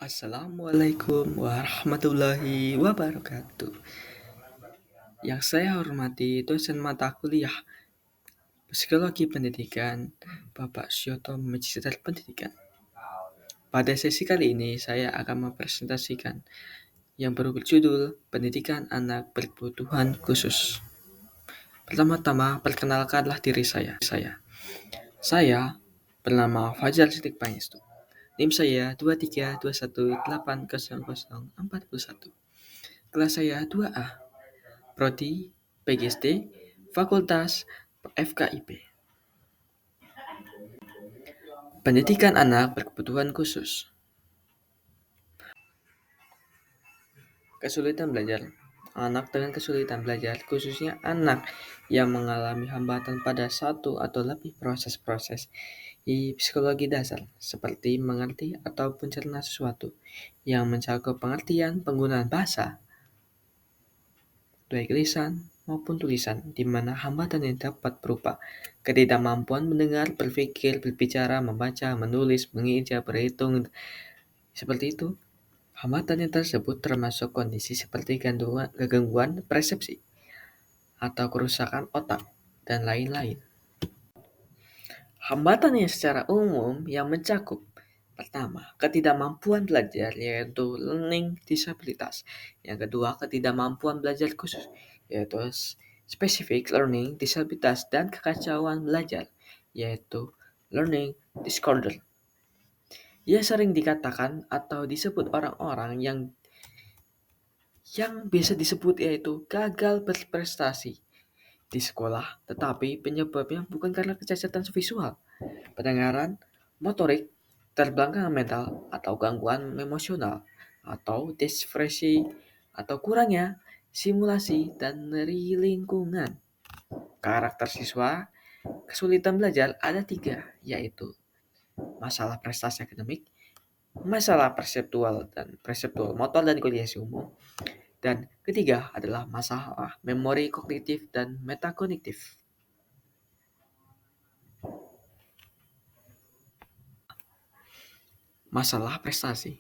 Assalamualaikum warahmatullahi wabarakatuh. Yang saya hormati dosen mata kuliah Psikologi Pendidikan, Bapak Syoto Magister Pendidikan. Pada sesi kali ini saya akan mempresentasikan yang berjudul Pendidikan Anak Berkebutuhan Khusus. Pertama-tama, perkenalkanlah diri saya. Saya bernama Fajar Sidik Pangestu. NIM saya 2321800041. Kelas saya 2A. Prodi PGSD Fakultas FKIP. Pendidikan anak berkebutuhan khusus. Kesulitan belajar. Anak dengan kesulitan belajar, khususnya anak yang mengalami hambatan pada satu atau lebih proses-proses di psikologi dasar, seperti mengerti atau mencerna sesuatu yang mencakup pengertian penggunaan bahasa, baik lisan maupun tulisan, di mana hambatan yang dapat berupa ketidakmampuan mendengar, berpikir, berbicara, membaca, menulis, mengeja, berhitung, seperti itu. Hambatan yang tersebut termasuk kondisi seperti gangguan persepsi atau kerusakan otak, dan lain-lain. Hambatan yang secara umum yang mencakup: pertama, ketidakmampuan belajar, yaitu learning disabilitas. Yang kedua, ketidakmampuan belajar khusus, yaitu specific learning disabilitas, dan kekacauan belajar, yaitu learning disorder. Ia sering dikatakan atau disebut orang-orang yang biasa disebut yaitu gagal berprestasi di sekolah, tetapi penyebabnya bukan karena kecacatan visual, pendengaran, motorik, terbelakang mental, atau gangguan emosional, atau disfresi, atau kurangnya simulasi dari lingkungan. Karakter siswa kesulitan belajar ada 3, yaitu masalah prestasi akademik, masalah perseptual motor dan kognisi umum, dan ketiga adalah masalah memori kognitif dan metakognitif. Masalah prestasi.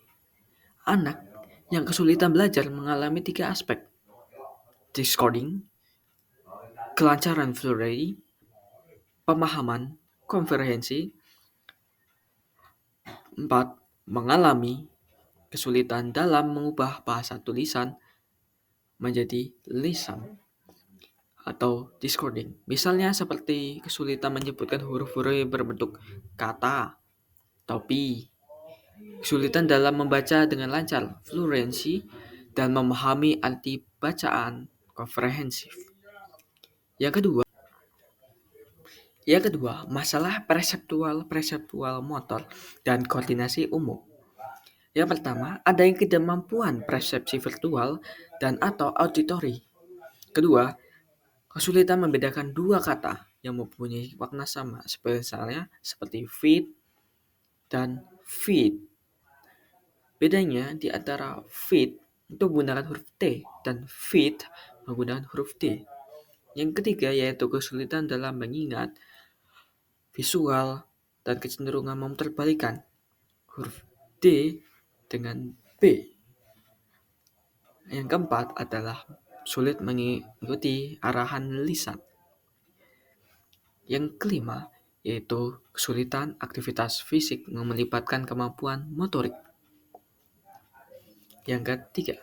Anak yang kesulitan belajar mengalami 3 aspek: discording, kelancaran fluency, pemahaman, komprehensi. 4. Mengalami kesulitan dalam mengubah bahasa tulisan menjadi lisan atau discording. Misalnya seperti kesulitan menyebutkan huruf-huruf yang berbentuk kata, topi, kesulitan dalam membaca dengan lancar, fluency, dan memahami arti bacaan, komprehensif. Yang kedua, masalah perseptual motor dan koordinasi umum. Yang pertama, ada yang ketidakmampuan persepsi virtual dan atau auditory. Kedua, kesulitan membedakan dua kata yang mempunyai makna sama, seperti feed dan feed. Bedanya di antara feed itu menggunakan huruf T dan feed menggunakan huruf D. Yang ketiga yaitu kesulitan dalam mengingat visual dan kecenderungan memutarbalikkan huruf D dengan B. Yang keempat adalah sulit mengikuti arahan lisan. Yang kelima yaitu kesulitan aktivitas fisik yang melibatkan kemampuan motorik. Yang ketiga,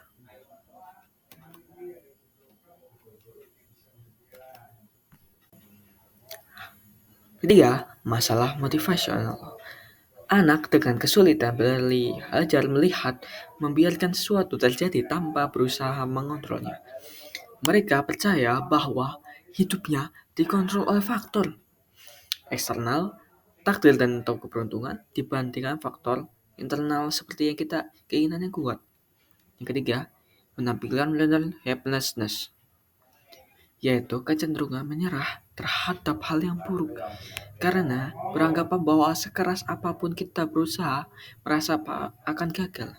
masalah motivasional. Anak dengan kesulitan belajar melihat membiarkan sesuatu terjadi tanpa berusaha mengontrolnya. Mereka percaya bahwa hidupnya dikontrol oleh faktor eksternal, takdir dan atau keberuntungan dibandingkan faktor internal seperti yang keinginan yang kuat. Yang ketiga, penampilan learner helplessness, yaitu kecenderungan menyerah terhadap hal yang buruk karena beranggapan bahwa sekeras apapun kita berusaha merasa akan gagal.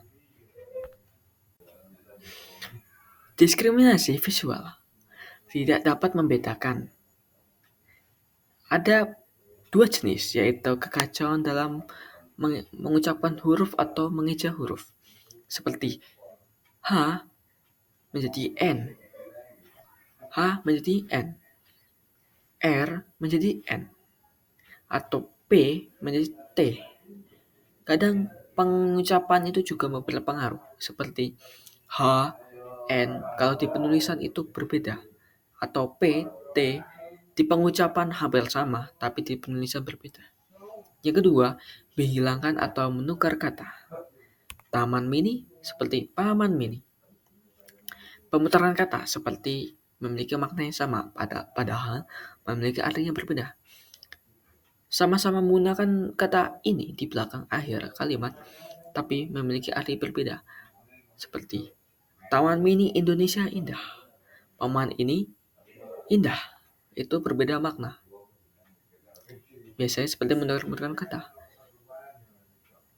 Diskriminasi visual tidak dapat membedakan. Ada 2 jenis, yaitu kekacauan dalam mengucapkan huruf atau mengeja huruf. seperti H menjadi N, H menjadi N, R menjadi N, atau P menjadi T. Kadang pengucapan itu juga berpengaruh, seperti H, N kalau di penulisan itu berbeda, atau P, T di pengucapan hampir sama, tapi di penulisan berbeda. Yang kedua, menghilangkan atau menukar kata. Taman mini seperti paman mini. Pemutaran kata seperti memiliki makna yang sama, padahal memiliki arti yang berbeda. Sama-sama menggunakan kata ini di belakang akhir kalimat, tapi memiliki arti berbeda. Seperti Taman mini Indonesia indah. Paman ini indah. Itu berbeda makna. Biasanya seperti menukar kata.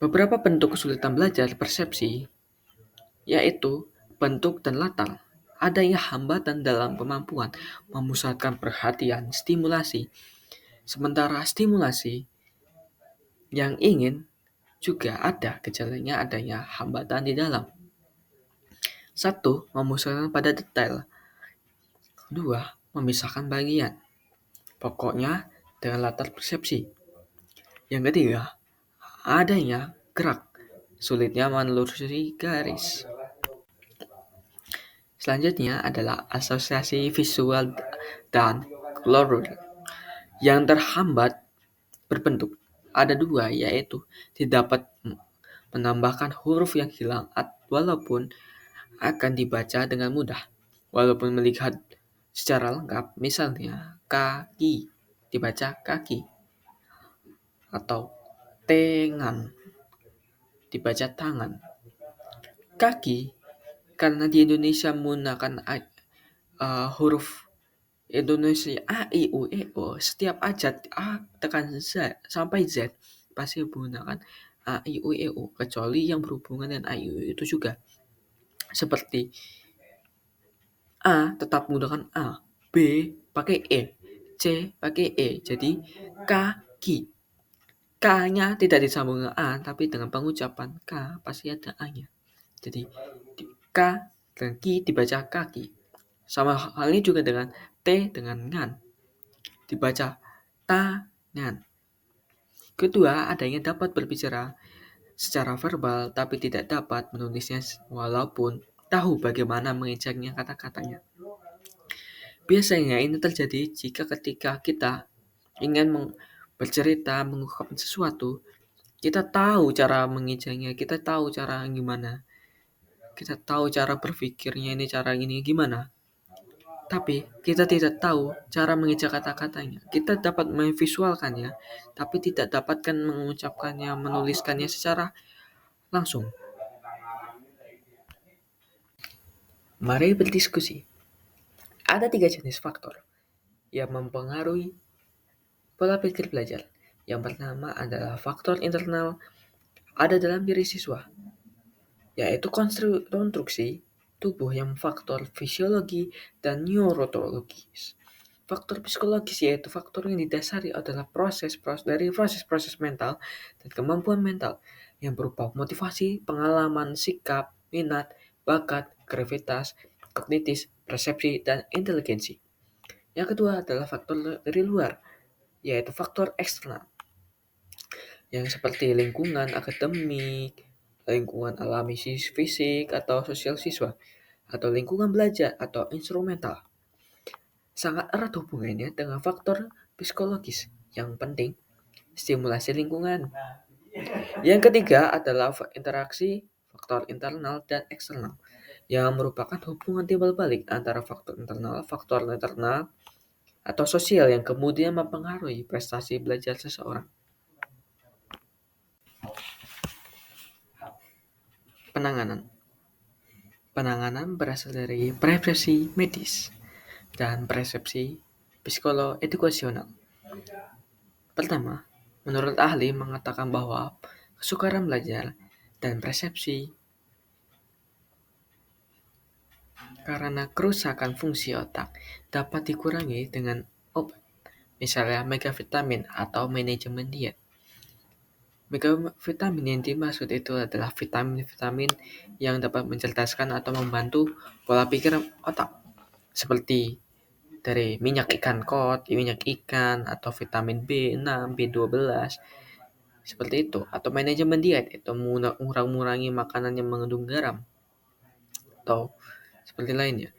Beberapa bentuk kesulitan belajar persepsi, yaitu bentuk dan latar. Adanya hambatan dalam kemampuan memusatkan perhatian stimulasi. Sementara stimulasi yang ingin juga ada gejalanya adanya hambatan di dalam. 1. Memusatkan pada detail. 2. Memisahkan bagian. Pokoknya dengan latar persepsi. Yang ketiga, adanya gerak. Sulitnya menelusuri garis. Selanjutnya adalah asosiasi visual dan kolor yang terhambat berbentuk. Ada dua, yaitu tidak dapat menambahkan huruf yang hilang walaupun akan dibaca dengan mudah. Walaupun melihat secara lengkap, misalnya kaki dibaca kaki, atau tangan dibaca tangan. Kaki karena di Indonesia menggunakan huruf Indonesia A, I, U, E, O. Setiap ajat A tekan Z sampai Z pasti menggunakan A, I, U, E, O. Kecuali yang berhubungan dengan A, I, U itu juga. Seperti A tetap menggunakan A, B pakai E, C pakai E. Jadi kaki. K-nya tidak disambung dengan A, tapi dengan pengucapan K pasti ada A-nya. Jadi K dan Ki dibaca kaki. Sama halnya juga dengan T dengan ngan. Dibaca tangan. Kedua, adanya dapat berbicara secara verbal tapi tidak dapat menulisnya walaupun tahu bagaimana mengejarnya kata-katanya. Biasanya ini terjadi jika ketika kita ingin bercerita, mengungkapkan sesuatu, kita tahu cara mengejarnya, kita tahu cara gimana. Kita tahu cara berpikirnya ini, cara ini gimana. Tapi kita tidak tahu cara mengejar kata-katanya. Kita dapat memvisualkannya, tapi tidak dapatkan mengucapkannya, menuliskannya secara langsung. Mari berdiskusi. Ada 3 jenis faktor yang mempengaruhi pola pikir belajar. Yang pertama adalah faktor internal ada dalam diri siswa, yaitu konstruksi tubuh yang faktor fisiologi dan neurologis. Faktor psikologis yaitu faktor yang didasari adalah proses mental dan kemampuan mental yang berupa motivasi, pengalaman, sikap, minat, bakat, kreativitas, kognitif, persepsi, dan inteligensi. Yang kedua adalah faktor dari luar, yaitu faktor eksternal yang seperti lingkungan akademik, lingkungan alami fisik atau sosial siswa, atau lingkungan belajar atau instrumental. Sangat erat hubungannya dengan faktor psikologis yang penting, stimulasi lingkungan. Yang ketiga adalah interaksi faktor internal dan eksternal yang merupakan hubungan timbal balik antara faktor internal atau sosial yang kemudian mempengaruhi prestasi belajar seseorang. Penanganan berasal dari persepsi medis dan persepsi psikoedukasional. Pertama, menurut ahli mengatakan bahwa kesukaran belajar dan persepsi karena kerusakan fungsi otak dapat dikurangi dengan obat, misalnya megavitamin atau manajemen diet. Mikrovitamin yang dimaksud itu adalah vitamin-vitamin yang dapat mencerdaskan atau membantu pola pikir otak, seperti dari minyak ikan kod, minyak ikan, atau vitamin B6, B12, seperti itu. Atau manajemen diet, itu mengurangi makanan yang mengandung garam, atau seperti lainnya.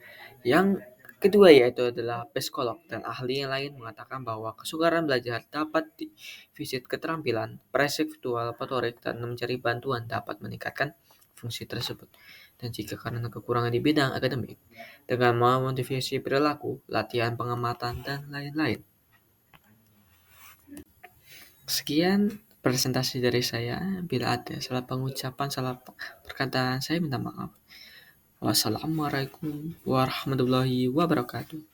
Yang kedua yaitu adalah psikolog dan ahli yang lain mengatakan bahwa kesukaran belajar dapat defisit keterampilan perseptual motorik dan mencari bantuan dapat meningkatkan fungsi tersebut. Dan jika karena kekurangan di bidang akademik, dengan memotivasi perilaku, latihan pengamatan, dan lain-lain. Sekian presentasi dari saya. Bila ada salah pengucapan, salah perkataan, saya minta maaf. Wassalamualaikum warahmatullahi wabarakatuh.